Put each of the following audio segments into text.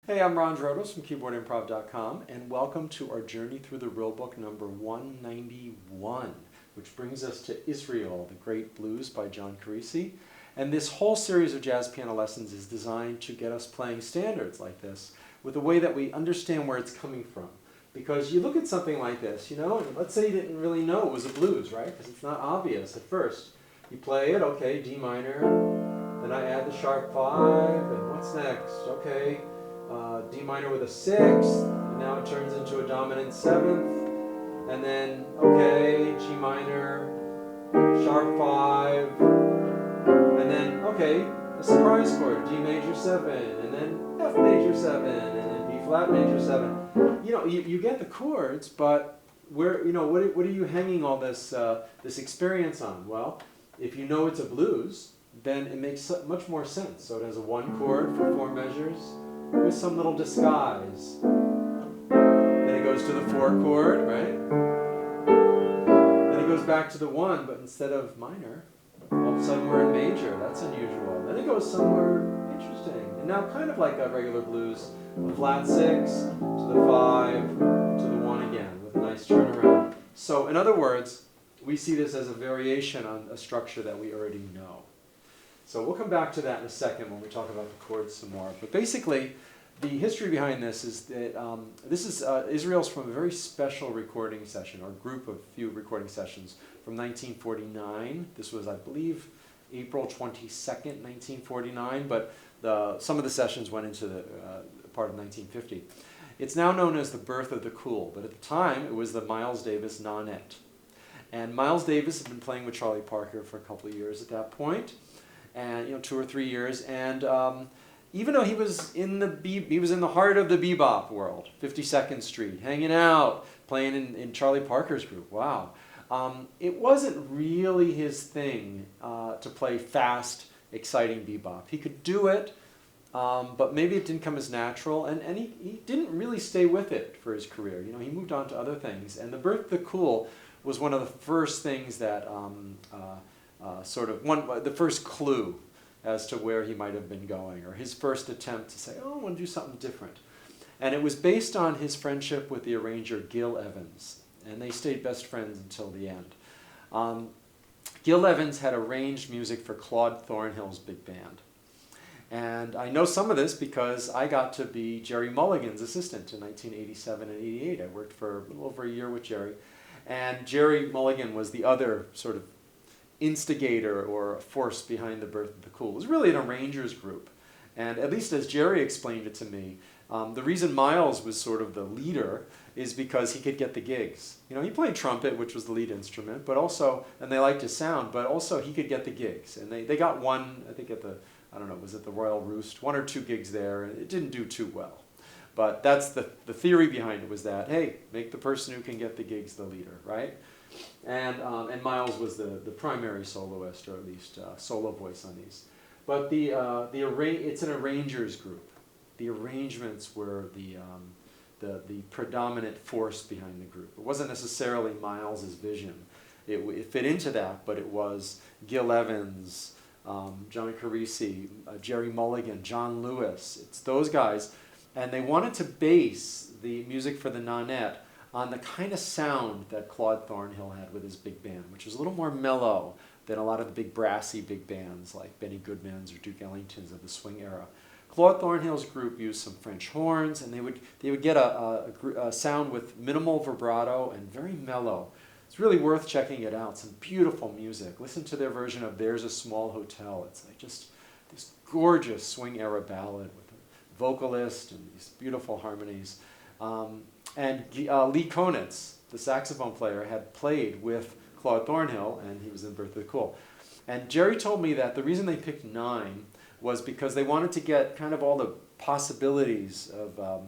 Hey, I'm Ron Drotos from keyboardimprov.com, and welcome to our journey through the real book number 191, which brings us to Israel, the Great Blues by John Carisi. And this whole series of jazz piano lessons is designed to get us playing standards like this with a way that we understand where it's coming from. Because you look at something like this, you know, and let's say you didn't really know it was a blues, right? Because it's not obvious at first. You play it, okay, D minor, then I add the sharp 5, and what's next? Okay. D minor with a 6th, and now it turns into a dominant 7th, and then, okay, G minor, sharp 5, and then, okay, a surprise chord, D major 7, and then F major 7, and then B flat major 7. You know, you get the chords, but where, you know, what are you hanging all this, this experience on? Well, if you know it's a blues, then it makes much more sense. So it has a 1 chord for 4 measures, with some little disguise. Then it goes to the 4 chord, right? Then it goes back to the 1, but instead of minor, all of a sudden we're in major. That's unusual. Then it goes somewhere interesting. And now kind of like a regular blues, a flat 6 to the 5 to the 1 again with a nice turnaround. So in other words, we see this as a variation on a structure that we already know. So we'll come back to that in a second when we talk about the chords some more. But basically, the history behind this is that Israel's from a very special recording session, or group of few recording sessions from 1949. This was, I believe, April 22nd, 1949, but some of the sessions went into the part of 1950. It's now known as the birth of the cool, but at the time it was the Miles Davis Nonet. And Miles Davis had been playing with Charlie Parker for a couple of years at that point. And 2 or 3 years, and even though he was in the heart of the bebop world, 52nd Street, hanging out, playing in Charlie Parker's group. Wow, it wasn't really his thing to play fast, exciting bebop. He could do it, but maybe it didn't come as natural, and he didn't really stay with it for his career. You know, he moved on to other things, and the birth of the cool was one of the first things that. The first clue as to where he might have been going, or his first attempt to say, oh, I want to do something different. And it was based on his friendship with the arranger Gil Evans, and they stayed best friends until the end. Gil Evans had arranged music for Claude Thornhill's big band. And I know some of this because I got to be Gerry Mulligan's assistant in 1987 and 88. I worked for a little over a year with Gerry. And Gerry Mulligan was the other sort of instigator or force behind the birth of the cool. It was really an arrangers group. And at least as Gerry explained it to me, the reason Miles was sort of the leader is because he could get the gigs. You know, he played trumpet, which was the lead instrument, but also, and they liked his sound, but also he could get the gigs. And they got one, I think at the, I don't know, was it the Royal Roost? 1 or 2 gigs there, and it didn't do too well. But that's the theory behind it was that, hey, make the person who can get the gigs the leader, right? And Miles was the primary soloist, or at least solo voice on these. But it's an arrangers group. The arrangements were the predominant force behind the group. It wasn't necessarily Miles's vision. It fit into that, but it was Gil Evans, John Carisi, Gerry Mulligan, John Lewis. It's those guys, and they wanted to base the music for the Nonet on the kind of sound that Claude Thornhill had with his big band, which was a little more mellow than a lot of the big brassy big bands like Benny Goodman's or Duke Ellington's of the swing era. Claude Thornhill's group used some French horns, and they would get a sound with minimal vibrato and very mellow. It's really worth checking it out. Some beautiful music. Listen to their version of "There's a Small Hotel." It's like just this gorgeous swing era ballad with a vocalist and these beautiful harmonies. And Lee Konitz, the saxophone player, had played with Claude Thornhill, and he was in Birth of the Cool. And Gerry told me that the reason they picked 9 was because they wanted to get kind of all the possibilities of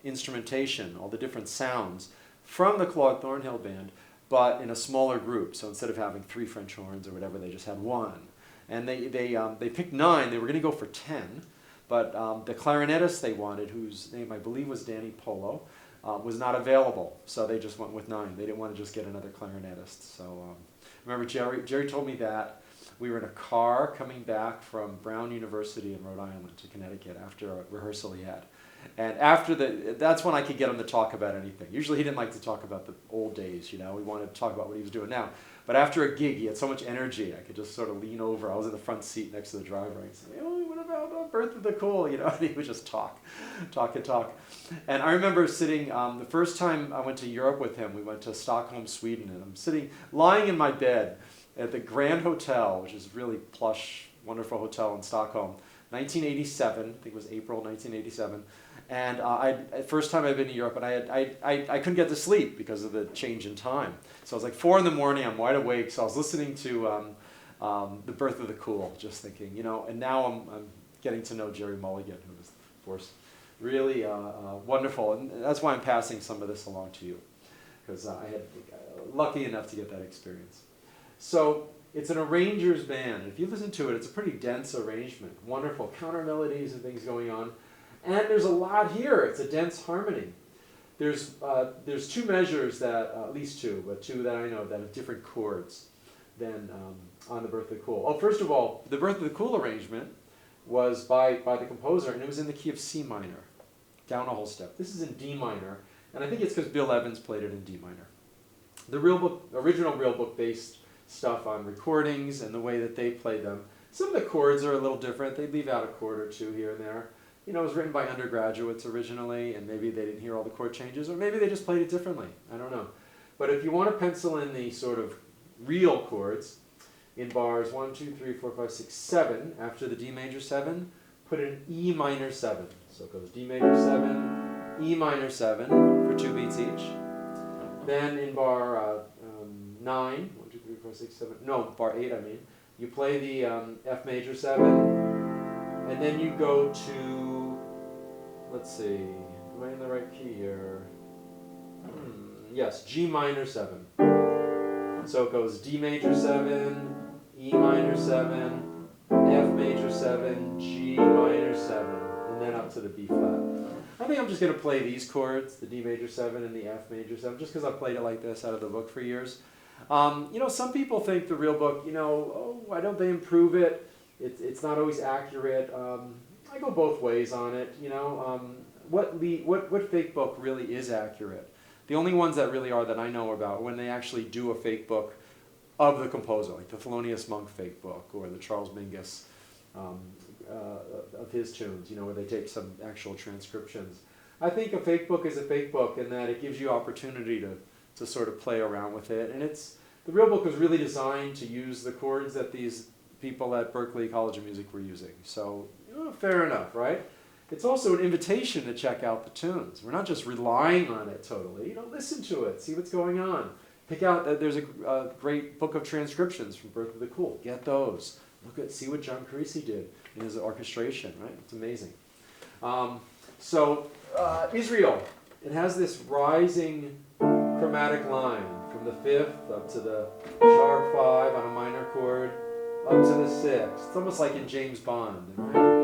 instrumentation, all the different sounds from the Claude Thornhill band, but in a smaller group. So instead of having 3 French horns or whatever, they just had 1. And they picked 9. They were going to go for 10, but the clarinetist they wanted, whose name I believe was Danny Polo, was not available, so they just went with 9. They didn't want to just get another clarinetist. So remember, Gerry told me that we were in a car coming back from Brown University in Rhode Island to Connecticut after a rehearsal he had. And that's when I could get him to talk about anything. Usually he didn't like to talk about the old days, you know. He wanted to talk about what he was doing now. But after a gig, he had so much energy, I could just sort of lean over. I was in the front seat next to the driver. I'd say, oh, what about Birth of the Cool? You know, and he would just talk. And I remember sitting, the first time I went to Europe with him, we went to Stockholm, Sweden, and I'm lying in my bed at the Grand Hotel, which is a really plush, wonderful hotel in Stockholm, 1987, I think it was April 1987. And first time I've been to Europe, and I couldn't get to sleep because of the change in time. So it was like 4 in the morning, I'm wide awake, so I was listening to The Birth of the Cool, just thinking, you know, and now I'm getting to know Gerry Mulligan, who was, of course, really wonderful. And that's why I'm passing some of this along to you, because I had lucky enough to get that experience. So it's an arranger's band. If you listen to it, it's a pretty dense arrangement, wonderful counter melodies and things going on. And there's a lot here. It's a dense harmony. There's 2 measures that, at least 2, but 2 that I know that have different chords than on The Birth of the Cool. Oh, first of all, The Birth of the Cool arrangement was by the composer, and it was in the key of C minor, down a whole step. This is in D minor, and I think it's because Bill Evans played it in D minor. The original real book based stuff on recordings and the way that they played them. Some of the chords are a little different. They leave out a chord or 2 here and there. You know, it was written by undergraduates originally, and maybe they didn't hear all the chord changes, or maybe they just played it differently. I don't know. But if you want to pencil in the sort of real chords in bars 1, 2, 3, 4, 5, 6, 7, after the D major 7, put an E minor 7. So it goes D major 7, E minor 7 for 2 beats each. Then in bar 9, 1, 2, 3, 4, 6, 7, no, bar 8 I mean, you play the F major 7, and then you go to, let's see, am I in the right key here? Yes, G minor 7. So it goes D major 7, E minor 7, F major 7, G minor 7, and then up to the B flat. I think I'm just going to play these chords, the D major 7 and the F major 7, just because I've played it like this out of the book for years. You know, some people think the real book, you know, oh, why don't they improve it? It's not always accurate. I go both ways on it, you know. What fake book really is accurate? The only ones that really are that I know about when they actually do a fake book of the composer, like the Thelonious Monk fake book or the Charles Mingus of his tunes, you know, where they take some actual transcriptions. I think a fake book is a fake book in that it gives you opportunity to sort of play around with it. And the real book was really designed to use the chords that these people at Berklee College of Music were using. So, fair enough, right? It's also an invitation to check out the tunes. We're not just relying on it totally. You know, listen to it, see what's going on. Pick out, there's a great book of transcriptions from Birth of the Cool. Get those. See what John Carisi did in his orchestration, right? It's amazing. Israel, it has this rising chromatic line from the 5th up to the sharp 5 on a minor chord, up to the 6th. It's almost like in James Bond, right?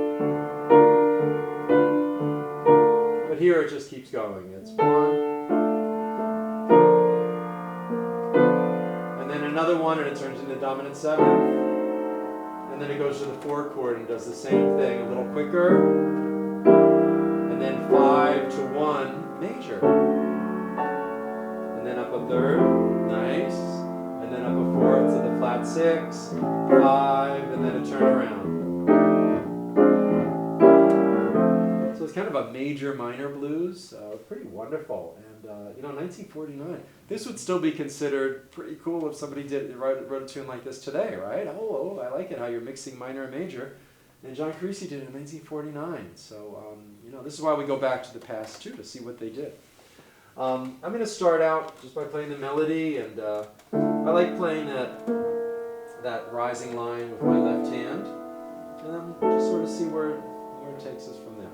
But here it just keeps going. It's 1, and then another 1, and it turns into dominant 7, and then it goes to the 4 chord and does the same thing a little quicker, and then 5 to 1 major, and then up a 3rd, nice, and then up a 4th to the flat 6, 5, and then a turnaround. So it's kind of a major minor blues, pretty wonderful. And 1949, this would still be considered pretty cool if somebody wrote a tune like this today, right? Oh, I like it how you're mixing minor and major. And John Carisi did it in 1949. So this is why we go back to the past too, to see what they did. I'm going to start out just by playing the melody, and I like playing that rising line with my left hand, and then just sort of see where it takes us from there.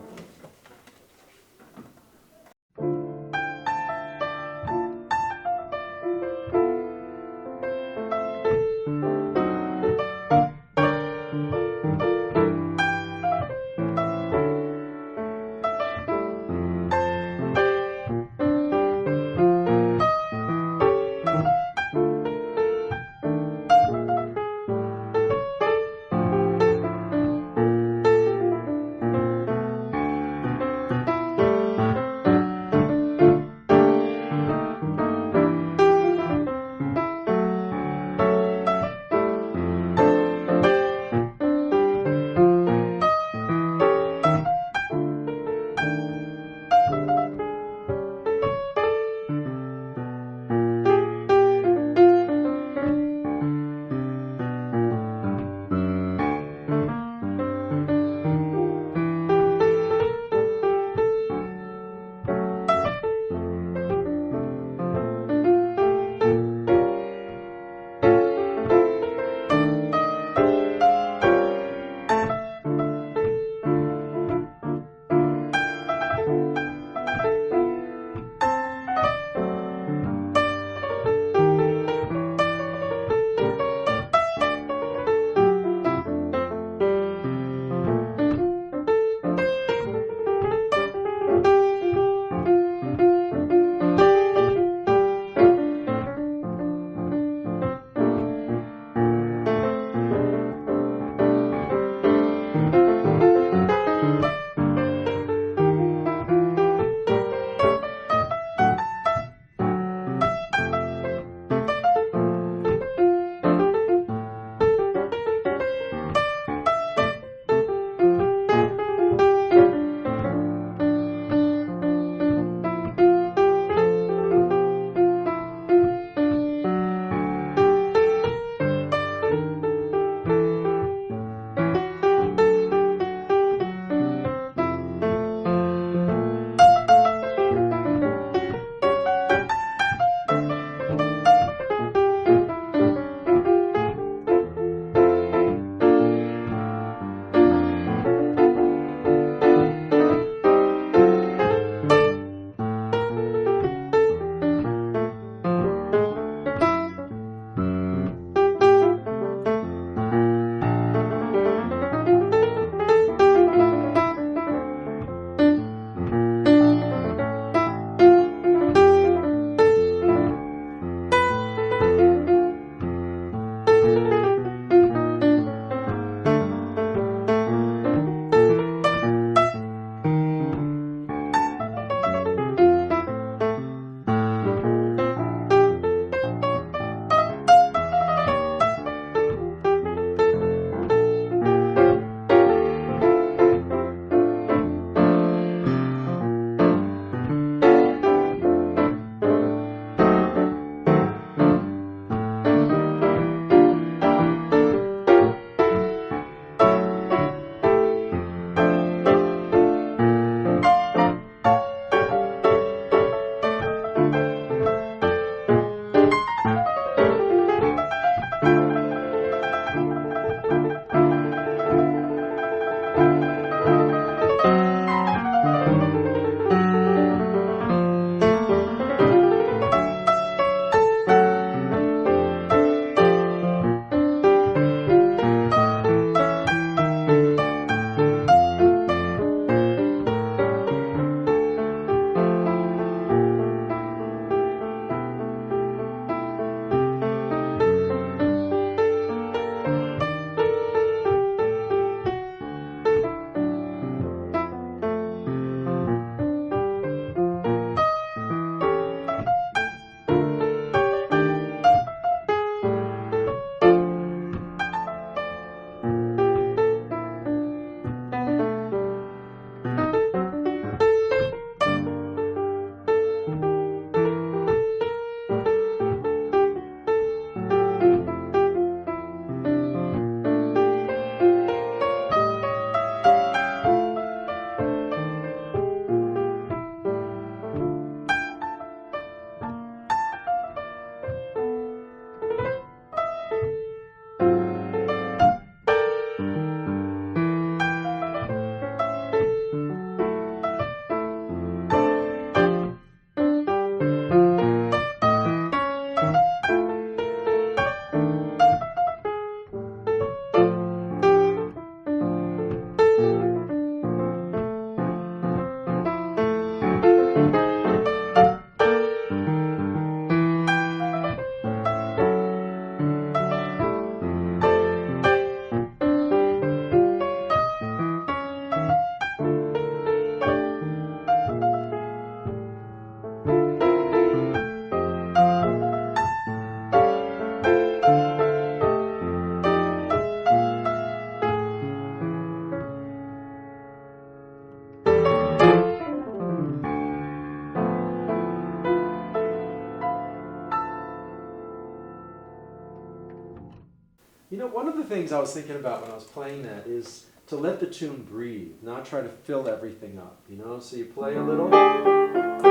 one of the things I was thinking about when I was playing that is to let the tune breathe, not try to fill everything up, you know? So you play a little, and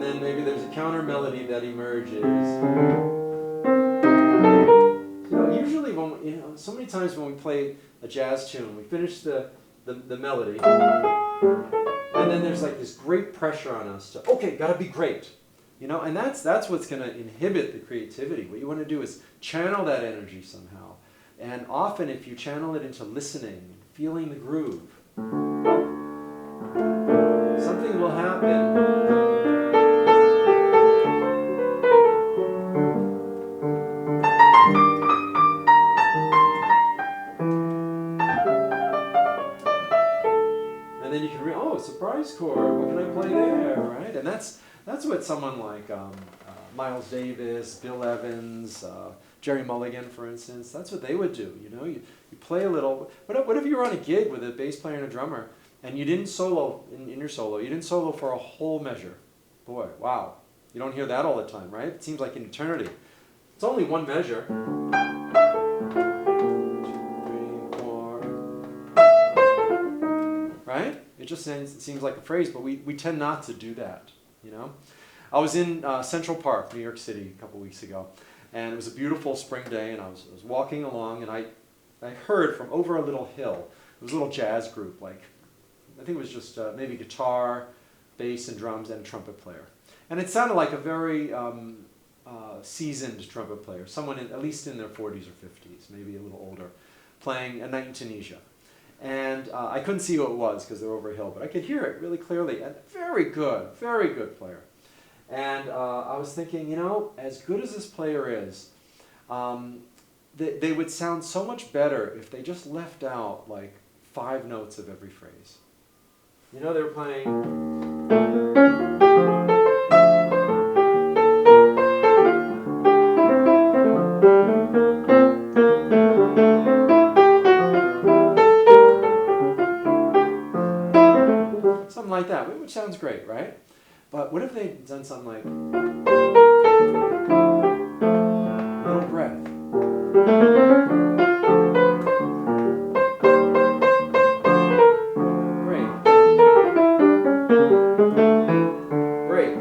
then maybe there's a counter melody that emerges. You know, usually when, you know, so many times when we play a jazz tune, we finish the melody, and then there's like this great pressure on us to, okay, gotta be great. You know, and that's what's going to inhibit the creativity. What you want to do is channel that energy somehow. And often if you channel it into listening, feeling the groove, something will happen. And then you can oh, surprise chord, what can I play there, right? And that's what someone like Miles Davis, Bill Evans, Gerry Mulligan, for instance, that's what they would do. You know, you play a little. What if you were on a gig with a bass player and a drummer, and you didn't solo in your solo? You didn't solo for a whole measure. Boy, wow, you don't hear that all the time, right? It seems like an eternity. It's only one measure. 2, 3, 4. Right? It just seems like a phrase, but we tend not to do that. You know, I was in Central Park, New York City, a couple weeks ago, and it was a beautiful spring day, and I was walking along, and I heard from over a little hill, it was a little jazz group, like, I think it was just maybe guitar, bass, and drums, and a trumpet player. And it sounded like a very seasoned trumpet player, someone at least in their 40s or 50s, maybe a little older, playing A Night in Tunisia. And I couldn't see who it was because they're over a hill, but I could hear it really clearly. And very good player. And I was thinking, you know, as good as this player is, they would sound so much better if they just left out like 5 notes of every phrase. You know, they were playing. Something like that, which sounds great, right? But what if they'd done something like little breath, break, break.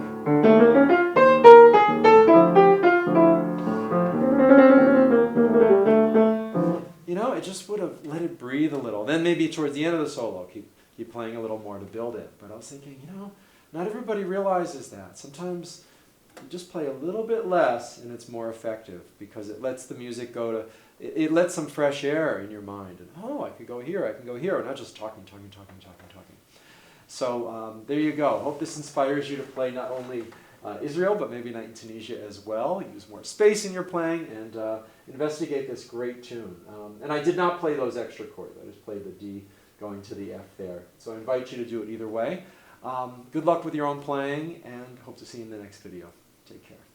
You know, it just would have let it breathe a little. Then maybe towards the end of the solo, keep playing a little more to build it. But I was thinking, you know, not everybody realizes that. Sometimes you just play a little bit less and it's more effective because it lets the music go to, it lets some fresh air in your mind. And oh, I could go here, or not just talking. So there you go. Hope this inspires you to play not only Israel, but maybe Night in Tunisia as well. Use more space in your playing and investigate this great tune. And I did not play those extra chords. I just played the D going to the F there. So I invite you to do it either way. Good luck with your own playing, and hope to see you in the next video. Take care.